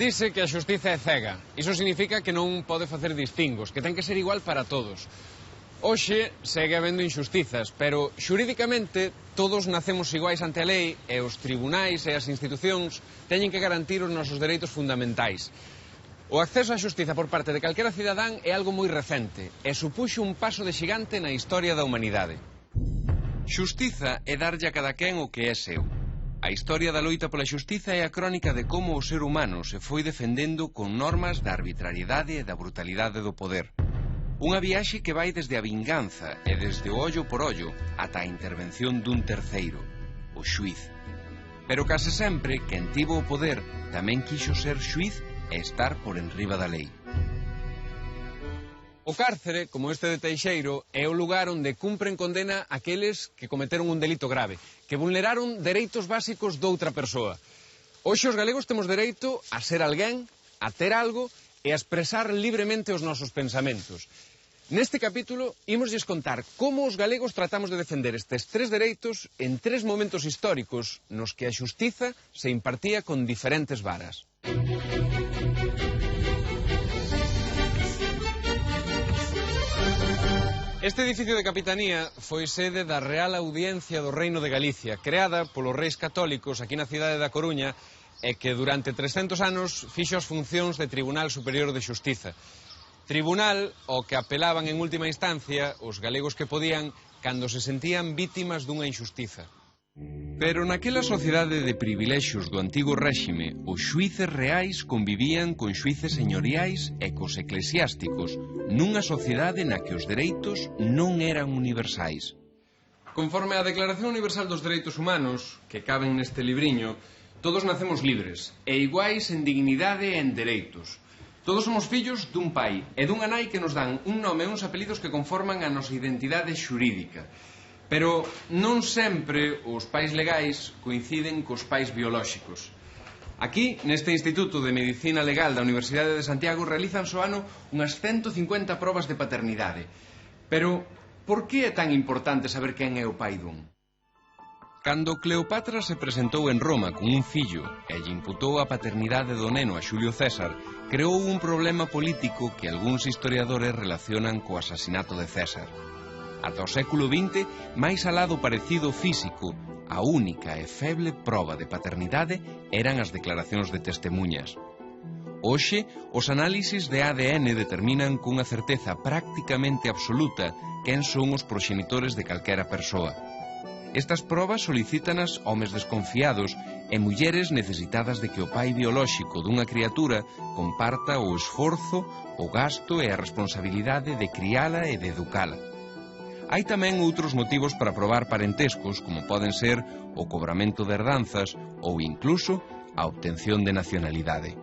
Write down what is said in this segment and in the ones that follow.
Dice que a xustiza é cega. Iso significa que non pode facer distingos, que ten que ser igual para todos. Hoxe segue habendo injustizas, pero xurídicamente todos nacemos iguais ante a lei e os tribunais e as institucións teñen que garantir os nosos dereitos fundamentais. O acceso á xustiza por parte de calquera cidadán é algo moi recente e supuxo un paso de xigante na historia da humanidade. Xustiza é darlle a cada quen o que é seu. A historia da loita pola xustiza é a crónica de como o ser humano se foi defendendo con normas da arbitrariedade e da brutalidade do poder. Unha viaxe que vai desde a vinganza e desde o ollo por ollo ata a intervención dun terceiro, o xuiz. Pero case sempre, quen tivo o poder tamén quixo ser xuiz e estar por enriba da lei. O cárcere, como este de Teixeiro, é o lugar onde cumpren condena aqueles que cometeron un delito grave, que vulneraron dereitos básicos doutra persoa. Hoxe os galegos temos dereito a ser alguén, a ter algo e a expresar libremente os nosos pensamentos. Neste capítulo, ímoslles contar como os galegos tratamos de defender estes tres dereitos en tres momentos históricos nos que a xustiza se impartía con diferentes varas. Este edificio de capitanía foi sede da Real Audiencia do Reino de Galicia, creada polos reis católicos aquí na cidade da Coruña e que durante 300 anos fixo as funcións de Tribunal Superior de Xustiza. Tribunal ao que apelaban en última instancia os galegos que podían cando se sentían vítimas dunha injustiza. Pero naquela sociedade de privilexios do antigo réxime, os xuíces reais convivían con xuíces señoriais e cos eclesiásticos, nunha sociedade na que os dereitos non eran universais. Conforme á Declaración Universal dos Dereitos Humanos, que caben neste libriño, todos nacemos libres e iguais en dignidade e en dereitos. Todos somos fillos dun pai e dunha nai que nos dan un nome e uns apelidos que conforman a nosa identidade xurídica. Pero non sempre os pais legais coinciden cos pais biolóxicos. Aquí, neste Instituto de Medicina Legal da Universidade de Santiago, realizanse ao ano unhas 150 probas de paternidade. Pero, por que é tan importante saber quen é o pai dun? Cando Cleopatra se presentou en Roma con un fillo e lle imputou a paternidade do neno a Xulio César, creou un problema político que algúns historiadores relacionan co asasinato de César. Ata o século XX, máis alá do parecido físico, a única e feble proba de paternidade eran as declaracións de testemunhas. Hoxe, os análisis de ADN determinan cunha certeza prácticamente absoluta quen son os proxenitores de calquera persoa. Estas probas solicítanas homes desconfiados e mulleres necesitadas de que o pai biolóxico dunha criatura comparta o esforzo, o gasto e a responsabilidade de criala e de educala. Hai tamén outros motivos para probar parentescos, como poden ser o cobramento de herdanzas ou incluso a obtención de nacionalidade.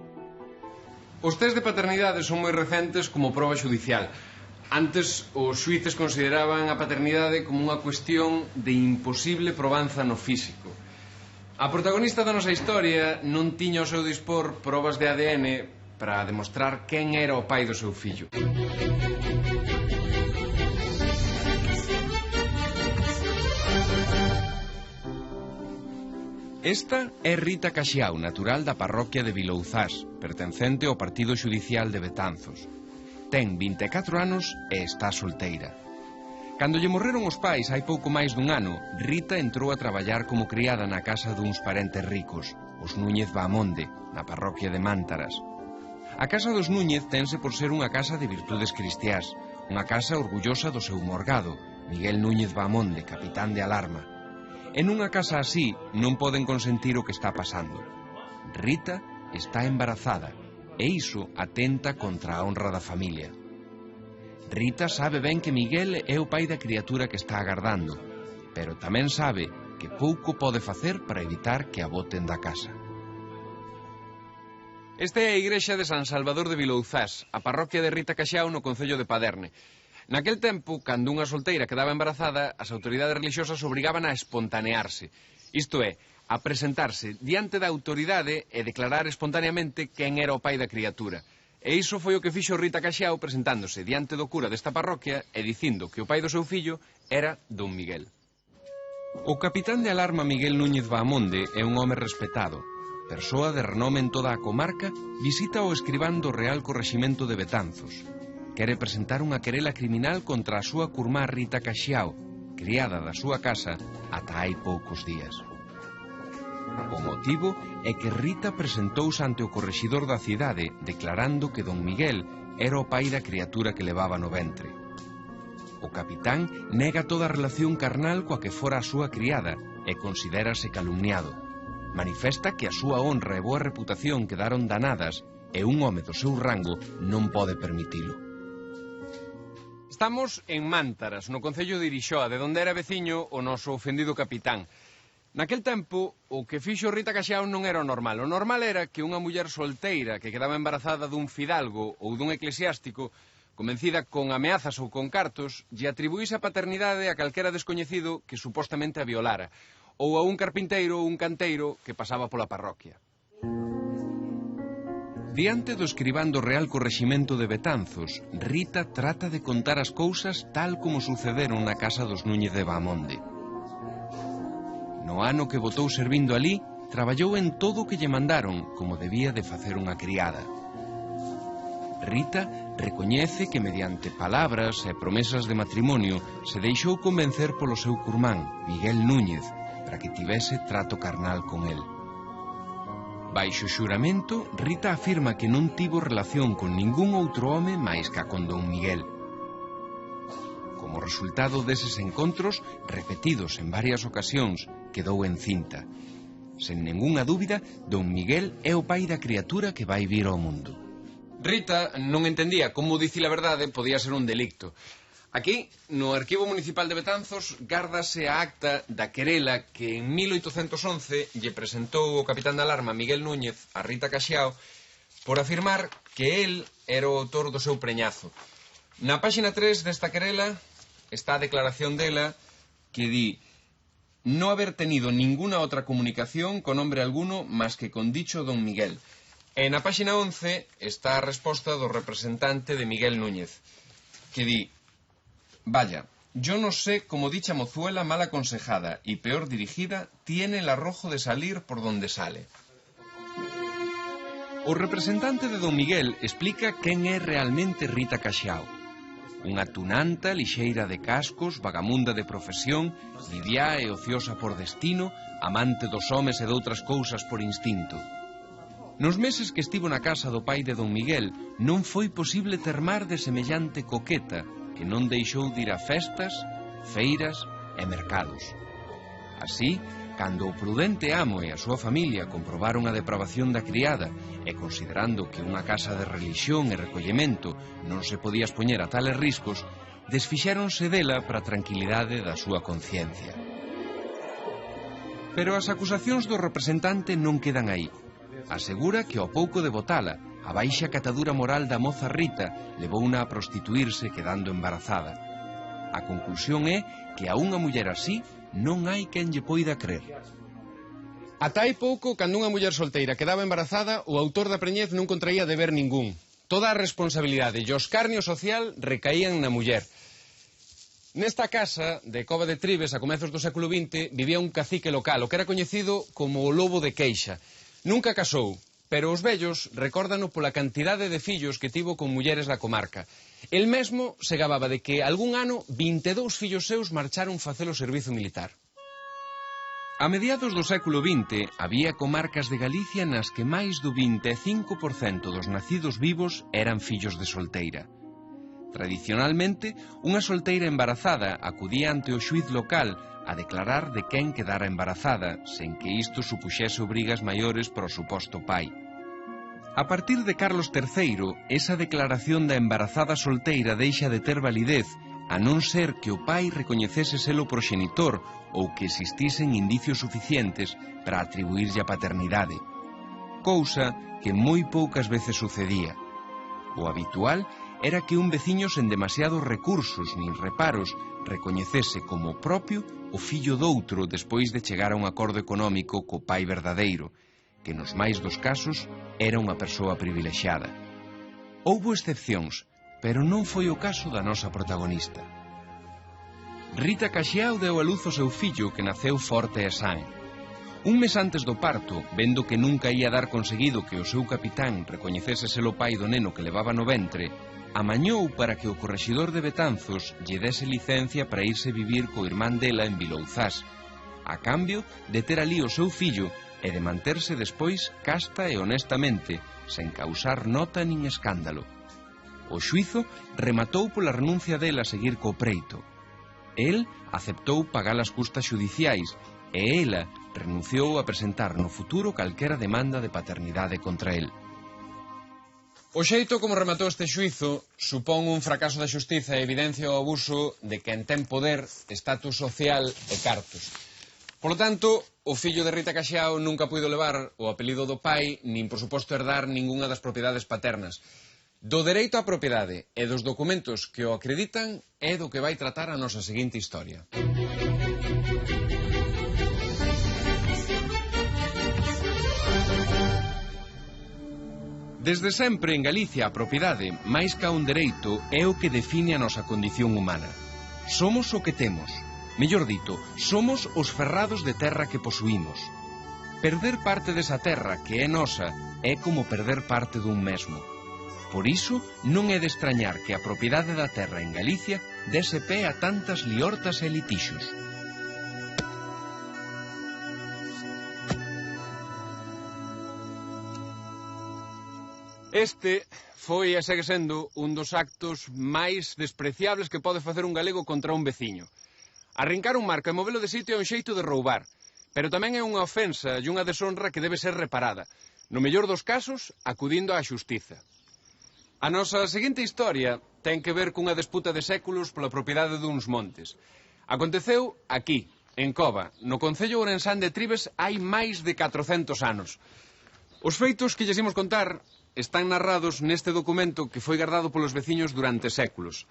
Os test de paternidade son moi recentes como proba xudicial. Antes, os xuíces consideraban a paternidade como unha cuestión de imposible probanza no físico. A protagonista da nosa historia non tiña ao seu dispor probas de ADN para demostrar quen era o pai do seu fillo. Esta é Rita Caxiao, natural da parroquia de Vilouzás, pertencente ao partido xudicial de Betanzos. Ten 24 anos e está solteira. Cando lle morreron os pais hai pouco máis dun ano, Rita entrou a traballar como criada na casa duns parentes ricos, os Núñez Baamonde, na parroquia de Mántaras. A casa dos Núñez tense por ser unha casa de virtudes cristiás, unha casa orgullosa do seu morgado, Miguel Núñez Baamonde, capitán de alarma. En unha casa así non poden consentir o que está pasando. Rita está embarazada e iso atenta contra a honra da familia. Rita sabe ben que Miguel é o pai da criatura que está agardando, pero tamén sabe que pouco pode facer para evitar que a boten da casa. Esta é a igrexa de San Salvador de Vilouzás, a parroquia de Rita Caxiao no concello de Paderne. Naquel tempo, cando unha solteira quedaba embarazada, as autoridades religiosas obrigaban a espontanearse. Isto é, a presentarse diante da autoridade e declarar espontaneamente quen era o pai da criatura. E iso foi o que fixo Rita Caxiao presentándose diante do cura desta parroquia e dicindo que o pai do seu fillo era don Miguel. O capitán de alarma Miguel Núñez Baamonde é un home respetado. persoa de renome en toda a comarca, visita o escribán do Real Correximento de Betanzos. Quere presentar unha querela criminal contra a súa curmá Rita Caxiao, criada da súa casa ata hai poucos días. O motivo é que Rita presentouse ante o correxidor da cidade declarando que don Miguel era o pai da criatura que levaba no ventre. O capitán nega toda a relación carnal coa que fora a súa criada e considérase calumniado. Manifesta que a súa honra e boa reputación quedaron danadas e un home do seu rango non pode permitilo. Estamos en Mántaras, no concello de Irixoa, de onde era veciño o noso ofendido capitán. Naquel tempo, o que fixo Rita Caxiao non era o normal. O normal era que unha muller solteira que quedaba embarazada dun fidalgo ou dun eclesiástico, convencida con ameazas ou con cartos, lle atribuíse a paternidade a calquera descoñecido que supostamente a violara, ou a un carpinteiro ou un canteiro que pasaba pola parroquia. Diante do escribán do Real Correximento de Betanzos, Rita trata de contar as cousas tal como sucederon na casa dos Núñez de Baamonde. No ano que botou servindo ali, traballou en todo o que lle mandaron, como debía de facer unha criada. Rita recoñece que mediante palabras e promesas de matrimonio se deixou convencer polo seu curmán, Miguel Núñez, para que tivese trato carnal con el. Baixo xuramento, Rita afirma que non tivo relación con ningún outro home máis ca con don Miguel. Como resultado deses encontros, repetidos en varias ocasións, quedou encinta. Sen ningunha dúbida, don Miguel é o pai da criatura que vai vir ao mundo. Rita non entendía como dicir a verdade podía ser un delicto. Aquí, no Arquivo Municipal de Betanzos, gárdase a acta da querela que en 1811 lle presentou o capitán de alarma Miguel Núñez a Rita Caxiao por afirmar que el era o autor do seu preñazo. Na páxina 3 desta querela está a declaración dela que di no haber tenido ninguna otra comunicación con hombre alguno más que con dicho don Miguel. E na páxina 11 está a resposta do representante de Miguel Núñez, que di: vaya, yo no sé cómo dicha mozuela mal aconsejada y peor dirigida tiene el arrojo de salir por donde sale. O representante de don Miguel explica quen é realmente Rita Caxiao. Unha tunanta, lixeira de cascos, vagamunda de profesión, lidiá e ociosa por destino, amante dos homes e doutras cousas por instinto. Nos meses que estivo na casa do pai de don Miguel non foi posible termar de semellante coqueta que non deixou de ir a festas, feiras e mercados. Así, cando o prudente amo e a súa familia comprobaron a depravación da criada e considerando que unha casa de religión e recollemento non se podía expoñer a tales riscos, desfixéronse dela para a tranquilidade da súa conciencia. Pero as acusacións do representante non quedan aí. Asegura que ao pouco de votala, a baixa catadura moral da moza Rita levouna a prostituirse quedando embarazada. A conclusión é que a unha muller así non hai quen lle poida crer. Ata hai pouco, cando unha muller solteira quedaba embarazada, o autor da preñez non contraía deber ningún. Toda a responsabilidade e o escarnio social recaían na muller. Nesta casa de Cova de Tribes, a comezos do século XX, vivía un cacique local, o que era coñecido como o Lobo de Queixa. Nunca casou, pero os vellos recórdano pola cantidade de fillos que tivo con mulleres da comarca. El mesmo se gababa de que algún ano 22 fillos seus marcharon facer o servizo militar. A mediados do século XX había comarcas de Galicia nas que máis do 25% dos nacidos vivos eran fillos de solteira. Tradicionalmente, unha solteira embarazada acudía ante o xuíz local a declarar de quen quedara embarazada, sen que isto supuxese obrigas maiores para o suposto pai. A partir de Carlos III, esa declaración da embarazada solteira deixa de ter validez, a non ser que o pai recoñecese ser o proxenitor ou que existisen indicios suficientes para atribuirlle a paternidade. Cousa que moi poucas veces sucedía. O habitual era que un veciño sen demasiados recursos nin reparos recoñecese como propio o fillo doutro despois de chegar a un acordo económico co pai verdadeiro, que nos máis dos casos era unha persoa privilexiada. Houbo excepcións, pero non foi o caso da nosa protagonista. Rita Caxiao deu a luz o seu fillo que naceu forte e san. Un mes antes do parto, vendo que nunca ia dar conseguido que o seu capitán recoñecese ser o pai do neno que levaba no ventre, amañou para que o correxidor de Betanzos lle dese licencia para irse vivir co irmán dela en Vilouzás, a cambio de ter ali o seu fillo e de manterse despois casta e honestamente, sen causar nota nin escándalo. O xuizo rematou pola renuncia dela a seguir co preito. El aceptou pagar as custas xudiciais e ela renunciou a presentar no futuro calquera demanda de paternidade contra el. O xeito como rematou este xuizo supón un fracaso da xustiza e evidencia o abuso de quen ten poder, estatus social e cartos. Polo tanto, o fillo de Rita Caxiao nunca puido levar o apelido do pai, nin, por suposto, herdar ningunha das propiedades paternas. Do dereito á propiedade e dos documentos que o acreditan é do que vai tratar a nosa seguinte historia. Desde sempre en Galicia a propiedade, máis ca un dereito, é o que define a nosa condición humana. Somos o que temos. Mellor dito, somos os ferrados de terra que posuímos. Perder parte desa terra que é nosa é como perder parte dun mesmo. Por iso, non é de extrañar que a propiedade da terra en Galicia dese pé a tantas liortas e litixos. Este foi e segue sendo un dos actos máis despreciables que pode facer un galego contra un veciño. Arrincar un marco e movelo de sitio é un xeito de roubar, pero tamén é unha ofensa e unha deshonra que debe ser reparada, no mellor dos casos, acudindo á xustiza. A nosa seguinte historia ten que ver cunha disputa de séculos pola propiedade duns montes. Aconteceu aquí, en Cova, no concello ourensán de Trives, hai máis de 400 anos. Os feitos que lles imos contar están narrados neste documento que foi guardado polos veciños durante séculos.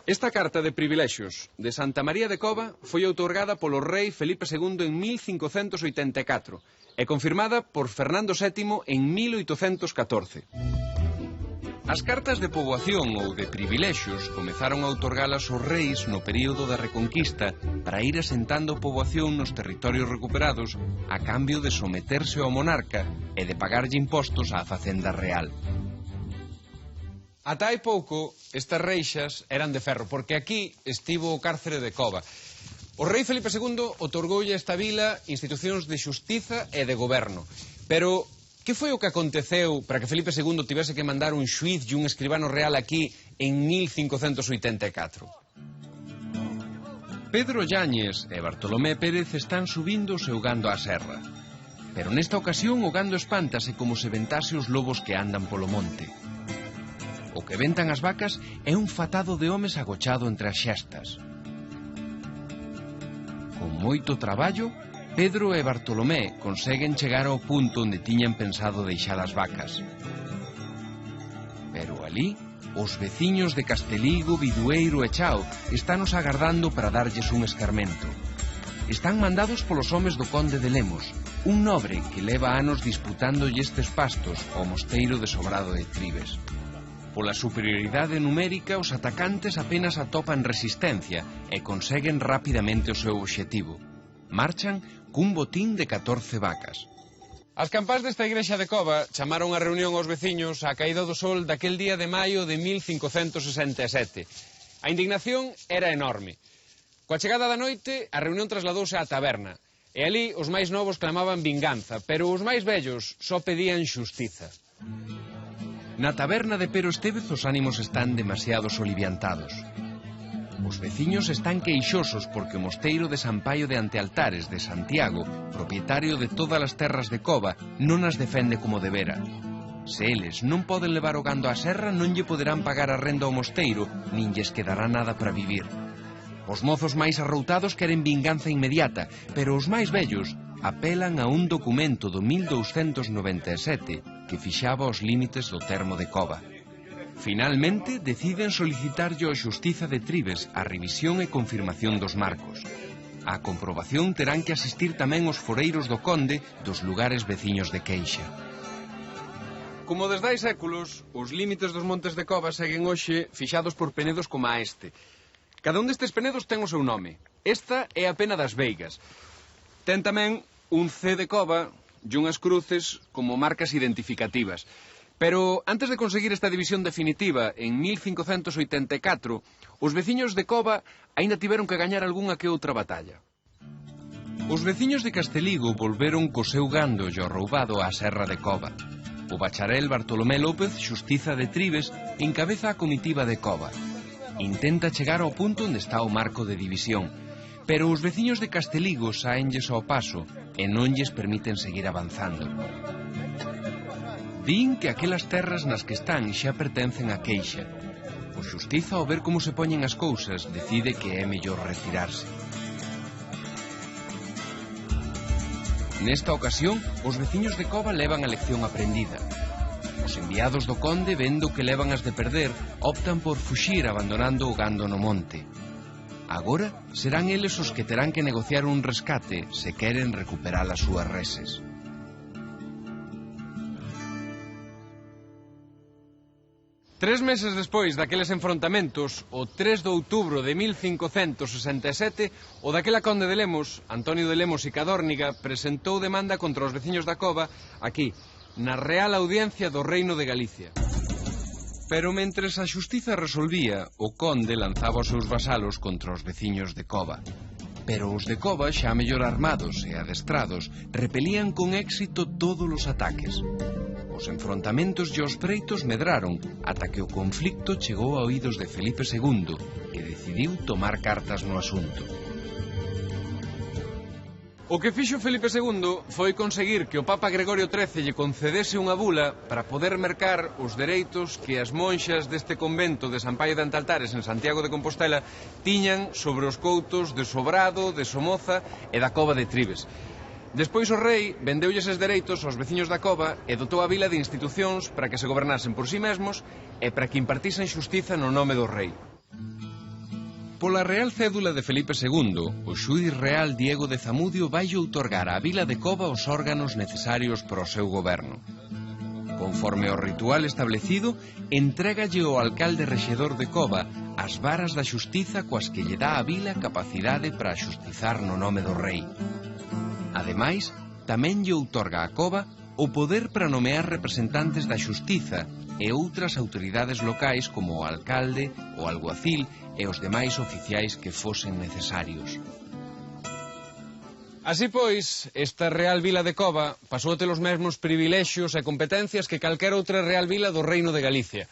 Esta carta de privilexios de Santa María de Cova foi outorgada polo rei Felipe II en 1584 e confirmada por Fernando VII en 1814. As cartas de poboación ou de privilexios comezaron a outorgalas os reis no período da Reconquista para ir asentando poboación nos territorios recuperados a cambio de someterse ao monarca e de pagarlle impostos á facenda real. Ata hai pouco, estas reixas eran de ferro, porque aquí estivo o cárcere de Cova. O rei Felipe II outorgoulle a esta vila institucións de xustiza e de goberno, pero que foi o que aconteceu para que Felipe II tivese que mandar un xuiz e un escribano real aquí en 1584? Pedro Yáñez e Bartolomé Pérez están subindo o seu gando á serra. Pero nesta ocasión o gando espántase como se ventase os lobos que andan polo monte. O que ventan as vacas é un fatado de homes agochado entre as xestas. Con moito traballo, Pedro e Bartolomé conseguen chegar ao punto onde tiñan pensado deixar as vacas. Pero ali, os veciños de Casteligo, Bidueiro e Chao estános agardando para darlles un escarmento. Están mandados polos homes do conde de Lemos, un nobre que leva anos disputándolle estes pastos ao mosteiro de Sobrado de Trives. Pola superioridade numérica, os atacantes apenas atopan resistencia e conseguen rapidamente o seu obxectivo. Marchan cun botín de 14 vacas. As campás desta igrexa de Cova chamaron a reunión aos veciños á caída do sol daquel día de maio de 1567. A indignación era enorme. Coa chegada da noite, a reunión trasladouse á taberna, e ali os máis novos clamaban vinganza, pero os máis vellos só pedían xustiza. Na taberna de Pero Estévez os ánimos están demasiado soliviantados. Os veciños están queixosos porque o mosteiro de San Paio de Antealtares de Santiago, propietario de todas as terras de Cova, non as defende como debera. Se eles non poden levar o gando á serra, non lle poderán pagar a renda ao mosteiro, nin lles quedará nada para vivir. Os mozos máis arroutados queren vinganza inmediata, pero os máis vellos apelan a un documento do 1297 que fixaba os límites do termo de Cova. Finalmente, deciden solicitarlle ao Xustiza de Trives a revisión e confirmación dos marcos. Á comprobación terán que asistir tamén os foreiros do conde dos lugares veciños de queixa. Como desde hai séculos, os límites dos montes de Cova seguen hoxe fixados por penedos como a este. Cada un destes penedos ten o seu nome. Esta é a pena das Veigas. Ten tamén un C de cova e unhas cruces como marcas identificativas. Pero antes de conseguir esta división definitiva, en 1584, os veciños de Cova aínda tiveron que gañar algunha que outra batalla. Os veciños de Casteligo volveron co seu gando e o roubado á serra de Cova. O bacharel Bartolomé López, xustiza de Tribes, encabeza a comitiva de Cova. Intenta chegar ao punto onde está o marco de división, pero os veciños de Casteligo saenlles ao paso e non lles permiten seguir avanzando. Din que aquelas terras nas que están xa pertencen a Queixa. O xustiza, ao ver como se poñen as cousas, decide que é mellor retirarse. Nesta ocasión, os veciños de Cova levan a lección aprendida. Os enviados do conde, vendo que levan as de perder, optan por fuxir abandonando o gando no monte. Agora serán eles os que terán que negociar un rescate se queren recuperar as súas reses. Tres meses despois daqueles enfrontamentos, o 3 de outubro de 1567, o daquela conde de Lemos, Antonio de Lemos y Cadórniga, presentou demanda contra os veciños da Cova aquí, na Real Audiencia do Reino de Galicia. Pero mentres a xustiza resolvía, o conde lanzaba os seus vasalos contra os veciños de Cova. Pero os de Cova, xa mellor armados e adestrados, repelían con éxito todos os ataques. Os enfrontamentos e os preitos medraron ata que o conflicto chegou a oídos de Felipe II, que decidiu tomar cartas no asunto. O que fixo Felipe II foi conseguir que o Papa Gregorio XIII lle concedese unha bula para poder mercar os dereitos que as monxas deste convento de San Paio de Antaltares en Santiago de Compostela tiñan sobre os coutos de Sobrado, de Somoza e da Cova de Tribes. Despois o rei vendeulles eses dereitos aos veciños da Cova e dotou a vila de institucións para que se gobernasen por si mesmos e para que impartisen xustiza no nome do rei. Pola real cédula de Felipe II, o xuiz real Diego de Zamudio vai outorgar á vila de Cova os órganos necesarios para o seu goberno. Conforme ao ritual establecido, entrégalle ao alcalde rexedor de Cova as varas da xustiza coas que lle dá a vila capacidade para xustizar no nome do rei. Ademais, tamén lle outorga a Cova o poder para nomear representantes da xustiza e outras autoridades locais como o alcalde, o alguacil e os demais oficiais que fosen necesarios. Así pois, esta Real Vila de Cova pasou a ter os mesmos privilexios e competencias que calquera outra Real Vila do Reino de Galicia.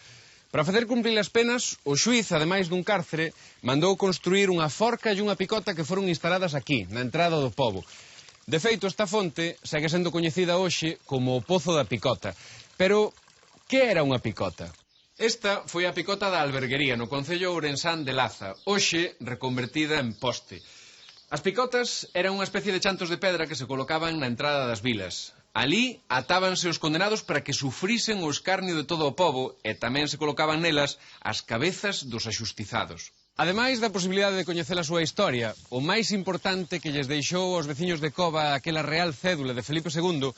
Para facer cumprir as penas, o xuiz, ademais dun cárcere, mandou construir unha forca e unha picota que foron instaladas aquí, na entrada do pobo. De feito, esta fonte segue sendo coñecida hoxe como o Pozo da Picota. Pero, que era unha picota? Esta foi a picota da alberguería no concello ourensán de Laza, hoxe reconvertida en poste. As picotas eran unha especie de chantos de pedra que se colocaban na entrada das vilas. Alí atábanse os condenados para que sufrisen o escarnio de todo o pobo e tamén se colocaban nelas as cabezas dos axustizados. Ademais da posibilidade de coñecer a súa historia, o máis importante que lles deixou aos veciños de Cova aquela real cédula de Felipe II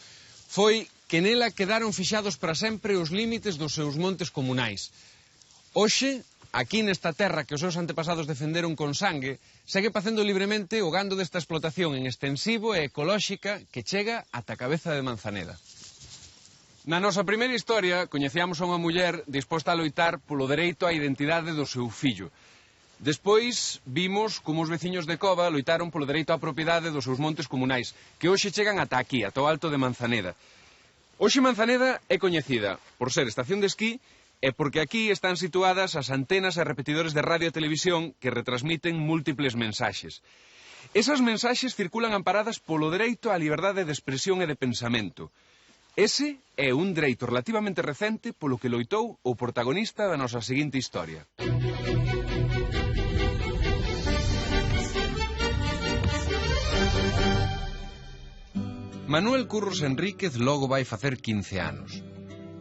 foi que nela quedaron fixados para sempre os límites dos seus montes comunais. Hoxe, aquí nesta terra que os seus antepasados defenderon con sangue, segue facendo libremente o gando desta explotación en extensivo e ecolóxica que chega ata a cabeza de Manzaneda. Na nosa primeira historia, coñecíamos a unha muller disposta a loitar polo dereito á identidade do seu fillo. Despois vimos como os veciños de Cova loitaron polo dereito á propiedade dos seus montes comunais, que hoxe chegan ata aquí, ata o alto de Manzaneda. Hoxe Manzaneda é coñecida por ser estación de esquí e porque aquí están situadas as antenas e repetidores de radio e televisión que retransmiten múltiples mensaxes. Esas mensaxes circulan amparadas polo dereito á liberdade de expresión e de pensamento. Ese é un dereito relativamente recente polo que loitou o protagonista da nosa seguinte historia. Manuel Curros Enríquez logo vai facer 15 anos.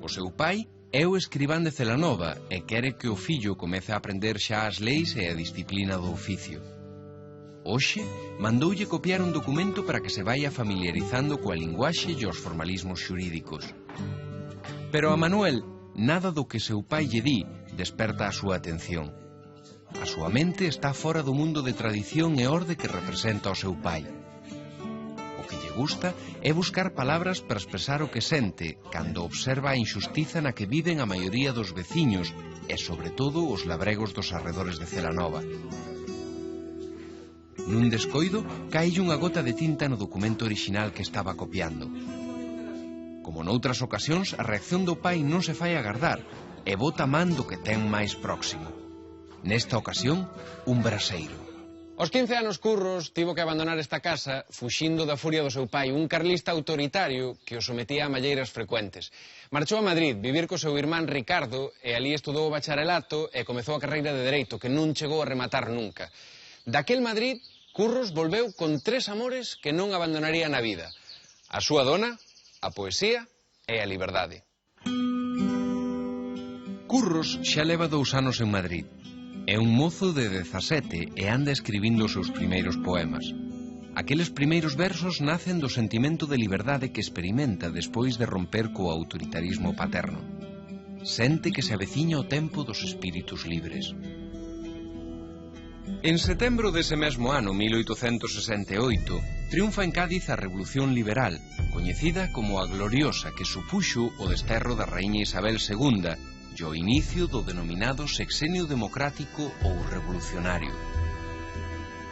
O seu pai é o escribán de Celanova e quere que o fillo comece a aprender xa as leis e a disciplina do oficio. Hoxe mandoulle copiar un documento para que se vaia familiarizando coa linguaxe e os formalismos xurídicos. Pero a Manuel, nada do que seu pai lle di desperta a súa atención. A súa mente está fora do mundo de tradición e orde que representa o seu pai. O que lle lle gusta é buscar palabras para expresar o que sente cando observa a injustiza na que viven a maioría dos veciños e, sobre todo, os labregos dos arredores de Celanova. Nun descoido, caille unha gota de tinta no documento orixinal que estaba copiando. Como noutras ocasións, a reacción do pai non se fai agardar e bota man do que ten máis próximo. Nesta ocasión, un braseiro. Aos 15 anos Curros tivo que abandonar esta casa fuxindo da furia do seu pai, un carlista autoritario que o sometía a malleiras frecuentes. Marchou a Madrid vivir co seu irmán Ricardo e ali estudou o bacharelato e comezou a carreira de Dereito, que non chegou a rematar nunca. Daquel Madrid, Curros volveu con 3 amores que non abandonaría na vida: a súa dona, a poesía e a liberdade. Curros xa leva 2 anos en Madrid. É un mozo de 17 e anda escribindo os seus primeiros poemas. Aqueles primeiros versos nacen do sentimento de liberdade que experimenta despois de romper co autoritarismo paterno. Sente que se aveciña o tempo dos espíritus libres. En setembro dese mesmo ano, 1868, triunfa en Cádiz a Revolución Liberal, coñecida como a Gloriosa, que supuxo o desterro da raíña Isabel II e o inicio do denominado sexenio democrático ou revolucionario.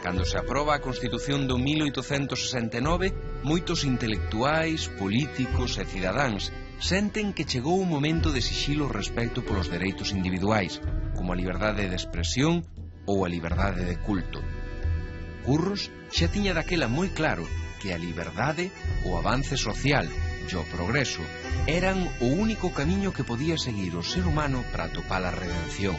Cando se aproba a Constitución do 1869, moitos intelectuais, políticos e cidadáns senten que chegou o momento de exixir o respecto polos dereitos individuais, como a liberdade de expresión ou a liberdade de culto. Curros xa tiña daquela moi claro que a liberdade, o avance social e o progreso eran o único camiño que podía seguir o ser humano para atopar a redención.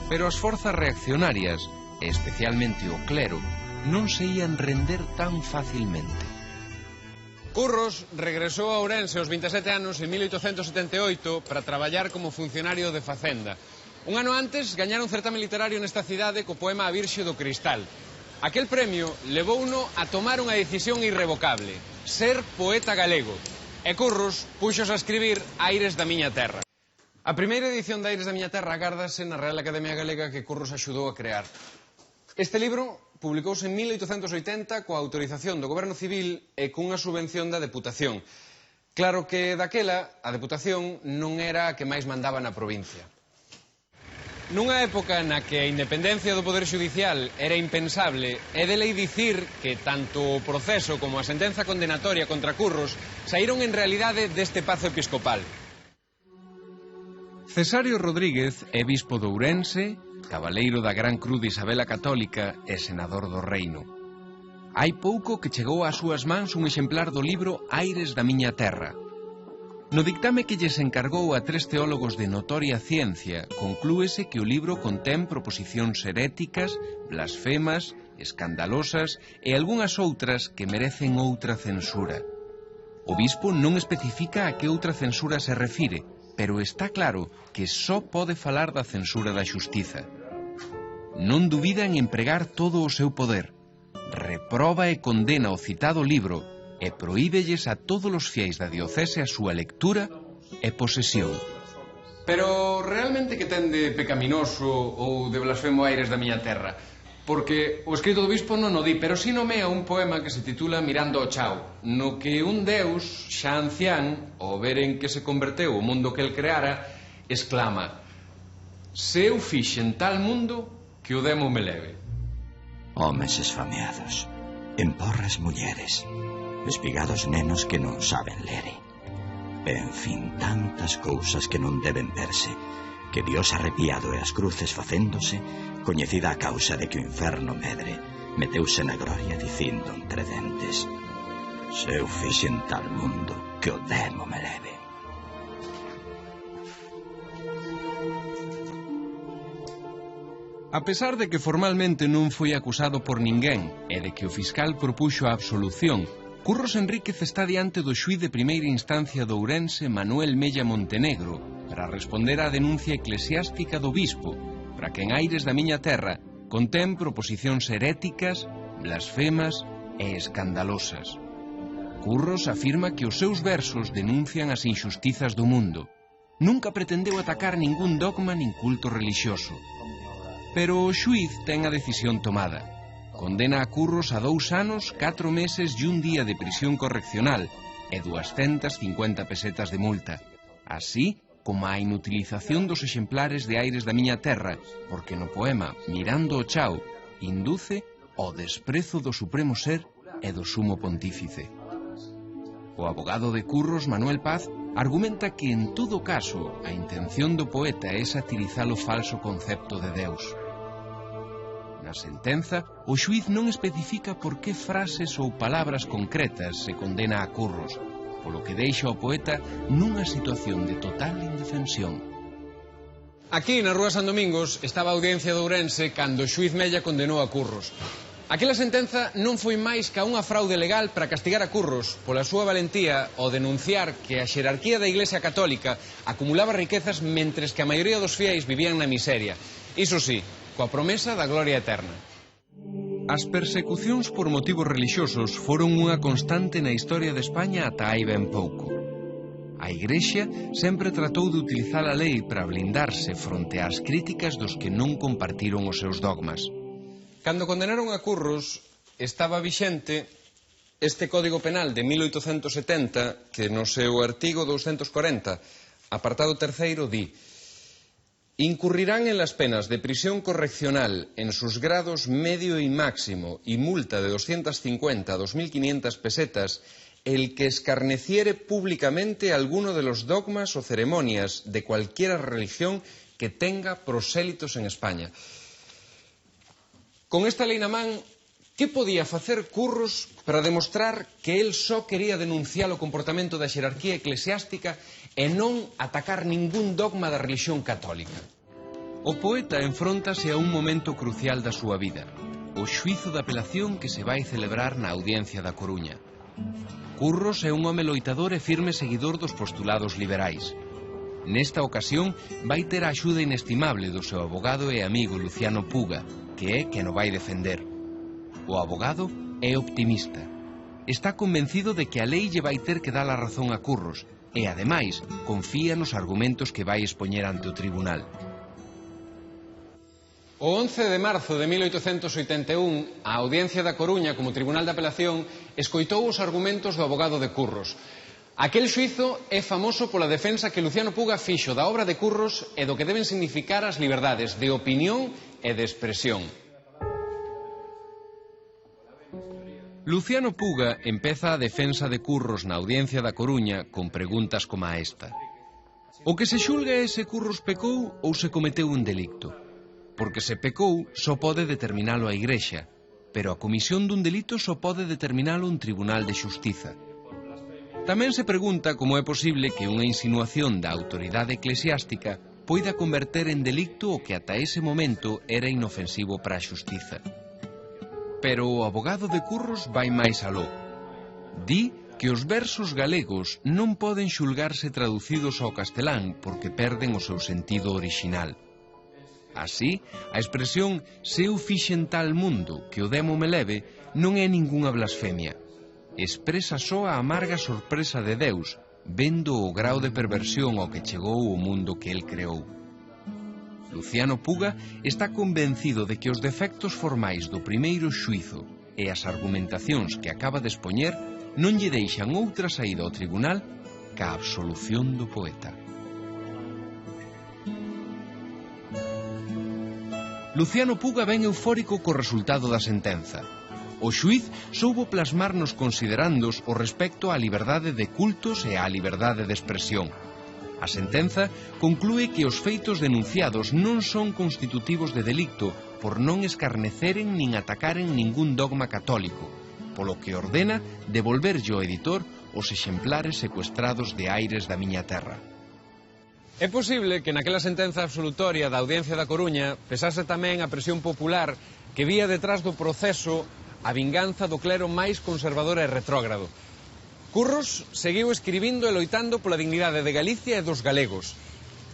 Pero as forzas reaccionarias, e especialmente o clero, non se ían render tan facilmente. Curros regresou a Ourense aos 27 anos en 1878 para traballar como funcionario de Facenda. Un ano antes gañara un certame literario nesta cidade co poema A Virxe do Cristal. Aquel premio levouno a tomar unha decisión irrevocable: ser poeta galego. E Curros puxos a escribir Aires da miña terra. A primeira edición de Aires da miña terra agárdase na Real Academia Galega que Curros axudou a crear. Este libro publicouse en 1880 coa autorización do Goberno Civil e cunha subvención da Deputación. Claro que daquela a Deputación non era a que máis mandaba na provincia. Nunha época na que a independencia do Poder Xudicial era impensable, é de lei dicir que tanto o proceso como a sentenza condenatoria contra Curros saíron en realidade deste pazo episcopal. Cesario Rodríguez é bispo de Ourense, cabaleiro da Gran Cruz de Isabel a Católica e senador do Reino. Hai pouco que chegou ás súas mans un exemplar do libro Aires da miña terra. No dictame que lles encargou a 3 teólogos de notoria ciencia, conclúese que o libro contén proposicións heréticas, blasfemas, escandalosas e algunhas outras que merecen outra censura. O bispo non especifica a que outra censura se refire, pero está claro que só pode falar da censura da xustiza. Non dubida en empregar todo o seu poder. Reproba e condena o citado libro e prohíbelles a todos os fiéis da diocese a súa lectura e posesión. Pero realmente que ten de pecaminoso ou de blasfemo Aires da miña terra? Porque o escrito do bispo non o di, pero si nomea un poema que se titula Mirando ao Chao, no que un deus, xa ancián, ao ver en que se converteu o mundo que el creara, exclama: se eu fixen tal mundo que o demo me leve. Homes esfameados, emporras mulleres, espigados nenos que non saben ler. En fin, tantas cousas que non deben verse, que Dios arrepiado e as cruces facéndose, coñecida a causa de que o inferno medre, meteuse na gloria dicindo entre dentes: se eu fixen tal mundo que o demo me leve. A pesar de que formalmente non foi acusado por ninguén e de que o fiscal propuxo a absolución, Curros Enríquez está diante do xuíz de primeira instancia de Ourense, Manuel Mella Montenegro, para responder á denuncia eclesiástica do bispo, para que en Aires da miña terra contén proposicións heréticas, blasfemas e escandalosas. Curros afirma que os seus versos denuncian as injustizas do mundo. Nunca pretendeu atacar ningún dogma nin culto relixioso. Pero o xuíz ten a decisión tomada. condena a Curros a 2 anos, 4 meses e 1 día de prisión correccional e 250 pesetas de multa, así como a inutilización dos exemplares de Aires da miña terra, porque no poema Mirando o Chao induce ao desprezo do supremo ser e do sumo pontífice. O abogado de Curros, Manuel Paz, argumenta que en todo caso a intención do poeta é satirizar o falso concepto de Deus. Na sentenza, o xuíz non especifica por que frases ou palabras concretas se condena a Curros, polo que deixa o poeta nunha situación de total indefensión. Aquí, na Rúa San Domingos, estaba a audiencia de Ourense cando o xuíz Mella condenou a Curros. Aquela sentenza non foi máis ca unha fraude legal para castigar a Curros pola súa valentía ao denunciar que a xerarquía da Iglesia Católica acumulaba riquezas mentres que a maioría dos fiéis vivían na miseria. Iso sí, coa promesa da gloria eterna. As persecucións por motivos relixiosos foron unha constante na historia de España ata hai ben pouco. A Igrexa sempre tratou de utilizar a lei para blindarse fronte ás críticas dos que non compartiron os seus dogmas. Cando condenaron a Curros, estaba vixente este Código Penal de 1870 que no seu artigo 240, apartado terceiro, di: incurrirán en las penas de prisión correccional en sus grados medio y máximo y multa de 250 a 2.500 pesetas el que escarneciere públicamente alguno de los dogmas o ceremonias de cualquiera religión que tenga prosélitos en España. Con esta lei na man, que podía facer Curros para demostrar que el só quería denunciar o comportamento da xerarquía eclesiástica e non atacar ningún dogma da religión católica? O poeta enfróntase a un momento crucial da súa vida, o xuízo de apelación que se vai celebrar na Audiencia da Coruña. Curros é un home loitador e firme seguidor dos postulados liberais. Nesta ocasión vai ter a axuda inestimable do seu abogado e amigo Luciano Puga, que é quen o vai defender. O abogado é optimista. Está convencido de que a lei lle vai ter que dar a razón a Curros e, ademais, confía nos argumentos que vai expoñer ante o tribunal. O 11 de marzo de 1881, a Audiencia da Coruña, como Tribunal de Apelación, escoitou os argumentos do abogado de Curros. Aquel xuízo é famoso pola defensa que Luciano Puga fixo da obra de Curros e do que deben significar as liberdades de opinión e de expresión. Luciano Puga empeza a defensa de Curros na Audiencia da Coruña con preguntas como esta. O que se xulga é se Curros pecou ou se cometeu un delicto. Porque se pecou, só pode determinalo a Igrexa, pero a comisión dun delito só pode determinalo un tribunal de xustiza. Tamén se pregunta como é posible que unha insinuación da autoridade eclesiástica poida converter en delicto o que ata ese momento era inofensivo para a xustiza. Pero o abogado de Curros vai máis aló. Di que os versos galegos non poden xulgarse traducidos ao castelán porque perden o seu sentido orixinal. Así, a expresión "se eu fixen tal mundo que o demo me leve" non é ningunha blasfemia. Expresa só a amarga sorpresa de Deus, vendo o grao de perversión ao que chegou o mundo que el creou. Luciano Puga está convencido de que os defectos formais do primeiro xuízo e as argumentacións que acaba de expoñer non lle deixan outra saída ao tribunal ca a absolución do poeta. Luciano Puga ven eufórico co resultado da sentenza. O xuíz soubo plasmar nos considerandos o respecto á liberdade de cultos e á liberdade de expresión. A sentenza conclúe que os feitos denunciados non son constitutivos de delicto por non escarneceren nin atacaren ningún dogma católico, polo que ordena devolverlle ao editor os exemplares secuestrados de Aires da miña terra. É posible que naquela sentenza absolutoria da Audiencia da Coruña pesase tamén a presión popular que vía detrás do proceso a vinganza do clero máis conservador e retrógrado. Curros seguiu escribindo e loitando pola dignidade de Galicia e dos galegos.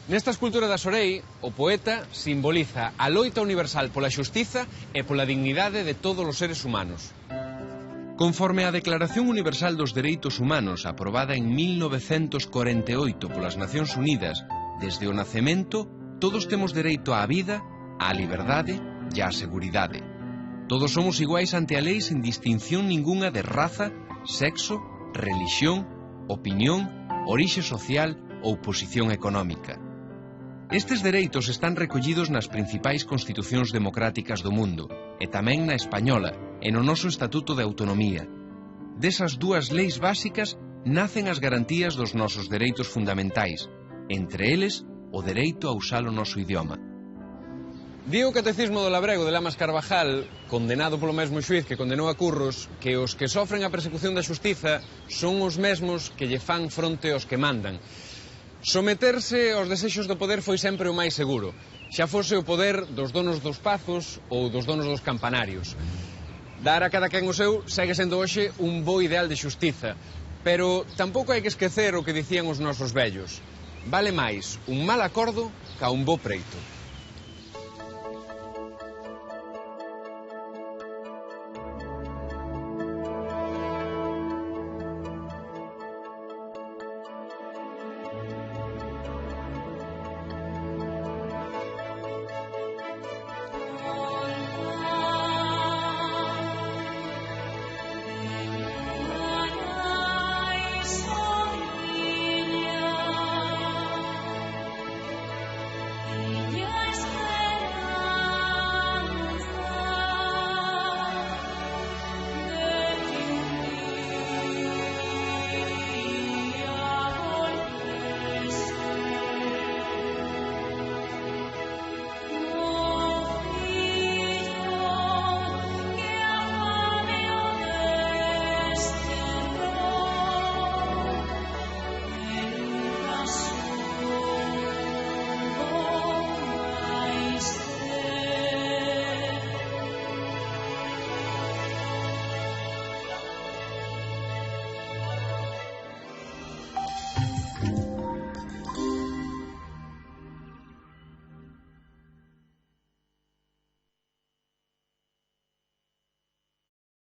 Nesta escultura da Sorei, o poeta simboliza a loita universal pola xustiza e pola dignidade de todos os seres humanos. Conforme á Declaración Universal dos Dereitos Humanos aprobada en 1948 polas Nacións Unidas, desde o nacemento todos temos dereito á vida, á liberdade e á seguridade. Todos somos iguais ante a lei sin distinción ningunha de raza, sexo, relixión, opinión, orixe social ou posición económica. Estes dereitos están recollidos nas principais constitucións democráticas do mundo, e tamén na española, e no noso Estatuto de Autonomía. Desas dúas leis básicas nacen as garantías dos nosos dereitos fundamentais, entre eles o dereito a usar o noso idioma. Di o Catecismo do Labrego de Lamas Carvajal, condenado polo mesmo xuiz que condenou a Curros, que os que sofren a persecución da xustiza son os mesmos que lle fan fronte aos que mandan. Someterse aos desexos do poder foi sempre o máis seguro, xa fose o poder dos donos dos pazos ou dos donos dos campanarios. Dar a cada quen o seu segue sendo hoxe un bo ideal de xustiza, pero tampouco hai que esquecer o que dicían os nosos vellos. Vale máis un mal acordo ca un bo preito.